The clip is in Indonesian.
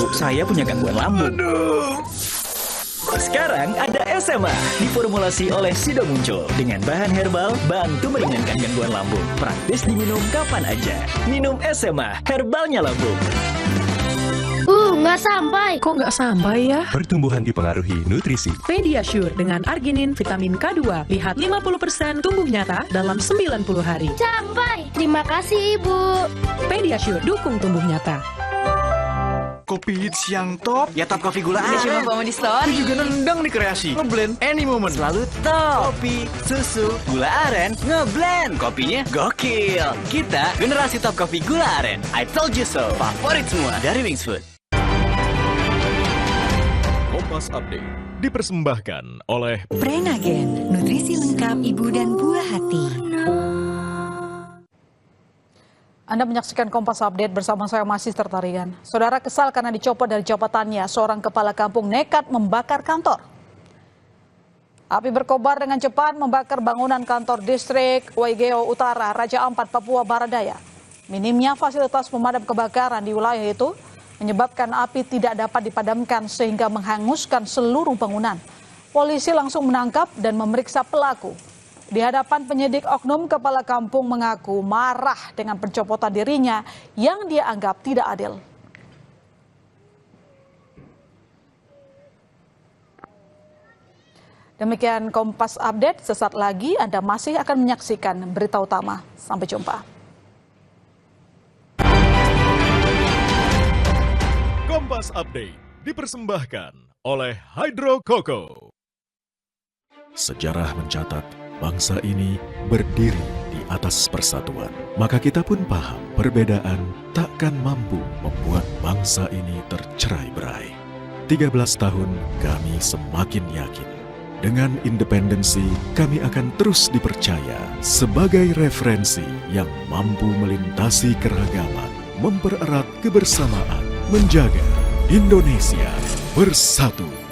Bu, saya punya gangguan lambung. Sekarang ada SMA, diformulasi oleh Sido Muncul. Dengan bahan herbal, bantu meringankan gangguan lambung. Praktis diminum kapan aja. Minum SMA, herbalnya lambung. Nggak sampai. Kok nggak sampai ya? Pertumbuhan dipengaruhi nutrisi. Pediasure dengan arginin vitamin K2. Lihat 50% tumbuh nyata dalam 90 hari. Sampai. Terima kasih, Ibu. Pediasure dukung tumbuh nyata. Kopi hits yang top, ya Top Coffee Gula Udah cuma Aren. bawa di store. Itu juga nendang di kreasi. Ngeblend any moment. Selalu top. Kopi, susu, gula aren, ngeblend. Kopinya gokil. Kita generasi top kopi gula aren. I told you so. Favorit semua dari Wings Food. Kompas Update dipersembahkan oleh Prenagen, nutrisi lengkap ibu dan buah hati. Anda menyaksikan Kompas Update bersama saya Masih Tertarigan. Saudara kesal karena dicopot dari jabatannya, seorang kepala kampung nekat membakar kantor. Api berkobar dengan cepat membakar bangunan kantor distrik Waigeo Utara, Raja Ampat, Papua Barat Daya. Minimnya fasilitas pemadam kebakaran di wilayah itu menyebabkan api tidak dapat dipadamkan sehingga menghanguskan seluruh bangunan. Polisi langsung menangkap dan memeriksa pelaku. Di hadapan penyidik, oknum kepala kampung mengaku marah dengan pencopotan dirinya yang dia anggap tidak adil. Demikian Kompas Update, sesaat lagi Anda masih akan menyaksikan berita utama. Sampai jumpa. Kompas Update dipersembahkan oleh Hydro Coco. Sejarah mencatat bangsa ini berdiri di atas persatuan. Maka kita pun paham perbedaan takkan mampu membuat bangsa ini tercerai-berai. 13 tahun kami semakin yakin. Dengan independensi, kami akan terus dipercaya sebagai referensi yang mampu melintasi keragaman, mempererat kebersamaan, menjaga Indonesia bersatu.